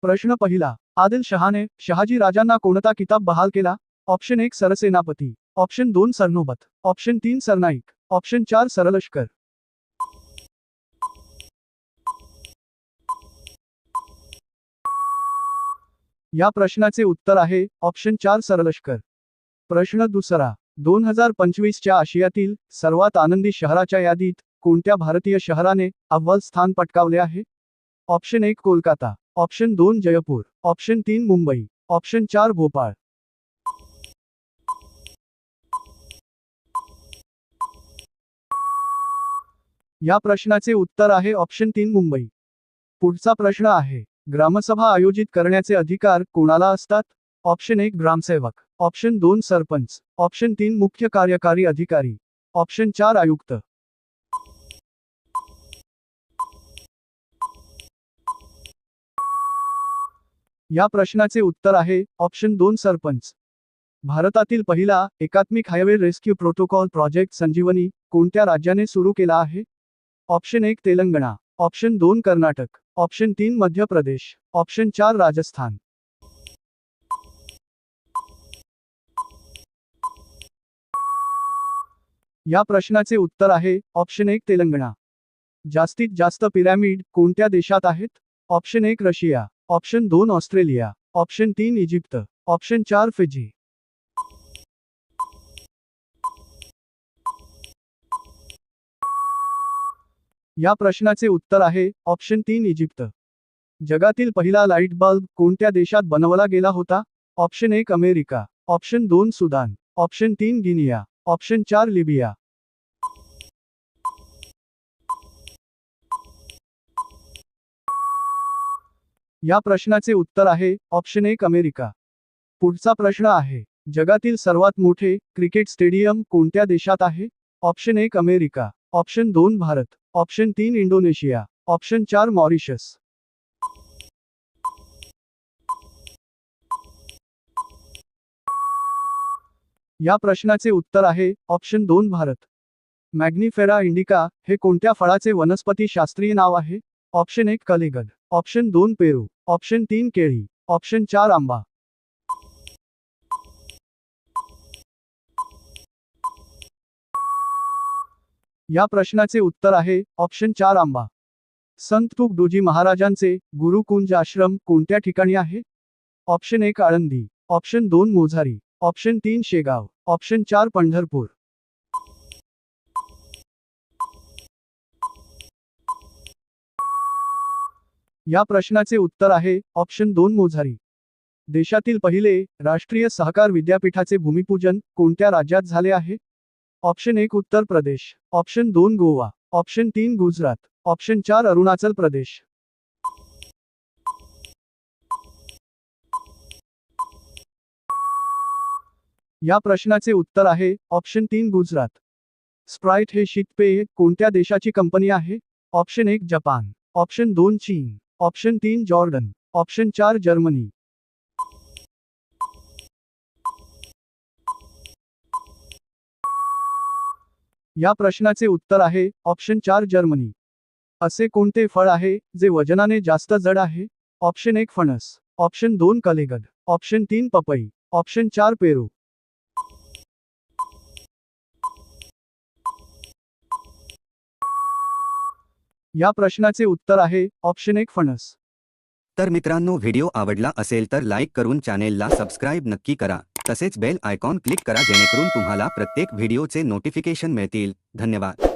प्रश्न पहिला, आदिल शहाने शहाजी राजांना कोणता किताब बहाल केला? ऑप्शन 1 सरसेनापती, ऑप्शन 2 सरनोबत, ऑप्शन 3 सरनाईक, ऑप्शन 4 सरलष्कर. या प्रश्नाचे उत्तर आहे ऑप्शन 4 सरलष्कर. प्रश्न दुसरा, 2025च्या आशियातील सर्वात आनंदी शहराच्या यादीत कोणत्या भारतीय शहराने अव्वल स्थान पटकावले आहे? Option 1 Kolkata, option 2 Jaipur, option 3 Mumbai, option 4 Bhopal. या प्रश्नाचे उत्तर आहे ऑप्शन 3 मुंबई. पुढचा प्रश्न आहे, ग्रामसभा आयोजित करण्याचे अधिकार कोणाला असतात? ऑप्शन 1 ग्रामसेवक, ऑप्शन 2 सरपंच, ऑप्शन 3 मुख्य कार्यकारी अधिकारी, ऑप्शन 4 आयुक्त. या प्रश्नाचे उत्तर आहे ऑप्शन 2 सरपंच. भारतातील पहिला एकात्मिक हायवे रेस्क्यू प्रोटोकॉल प्रोजेक्ट संजीवनी कोणत्या राज्याने सुरू केला आहे? Option 1 Telangana, option 2 Karnataka, option 3 Madhya Pradesh, option 4 Rajasthan. या प्रश्नाचे उत्तर आहे ऑप्शन 1 तेलंगणा. जास्तीत जास्त पिरॅमिड कोणत्या देशात आहेत? Option 1 Russia, option 2 Australia, option 3 Egypt, option 4 Fiji. या प्रश्नाचे उत्तर आहे ऑप्शन 3 इजिप्त. जगातील पहिला लाईट बल्ब कोणत्या देशात बनवला गेला होता? Option 1 America, option 2 Sudan, option 3 Guinea, option 4 Libya. या प्रश्नाचे उत्तर आहे ऑप्शन 1 अमेरिका. पुढचा प्रश्न आहे, जगातील सर्वात मोठे क्रिकेट स्टेडियम कोणत्या देशात आहे? Option 1 America, option 2 Bharat, option 3 Indonesia, option 4 Mauritius. या प्रश्नाचे उत्तर आहे ऑप्शन 2 भारत. मॅग्निफेरा इंडिका हे कोणत्या फळाचे वनस्पती शास्त्रीय नाव आहे? ऑप्शन 1 कलिगद, ऑप्शन 2 पेरू, ऑप्शन 3 केळी, ऑप्शन 4 आंबा. या प्रश्नाचे उत्तर आहे ऑप्शन 4 आंबा. संत तुकडोजी महाराजांचे गुरुकुंज आश्रम कोणत्या ठिकाणी आहे? Option 1 Alandi, option 2 Mozari, option 3 Shegaon, option 4 Pandharpur. या प्रश्नाचे उत्तर आहे ऑप्शन 2 मोझारी. देशातील पहिले राष्ट्रीय सहकार विद्यापीठाचे भूमिपूजन कोणत्या राज्यात झाले आहे? Option 1 Uttar Pradesh, option 2 Goa, option 3 Gujarat, option 4 Arunachal Pradesh. या प्रश्नाचे उत्तर आहे ऑप्शन 3 गुजरात. स्प्राइट हे शीतपेय कोणत्या देशाची कंपनी आहे? ऑप्शन 1 जपान, ऑप्शन 2 चीन, ऑप्शन 3 जॉर्डन, ऑप्शन 4 जर्मनी. या प्रश्नाचे उत्तर आहे ऑप्शन 4 जर्मनी. असे कोणते फळ आहे जे वजनाने जास्त जड आहे? ऑप्शन 1 फणस, ऑप्शन 2 कलिगद, ऑप्शन 3 पपई, ऑप्शन 4 पेरू. या प्रश्नाचे उत्तर आहे ऑप्शन 1 फणस. तर मित्रांनो, व्हिडिओ आवडला असेल तर लाईक करून चॅनेलला सबस्क्राईब नक्की करा. तसेच बेल आयकॉन क्लिक करा जेणेकरून तुम्हाला प्रत्येक व्हिडिओचे नोटिफिकेशन मिळतील. धन्यवाद.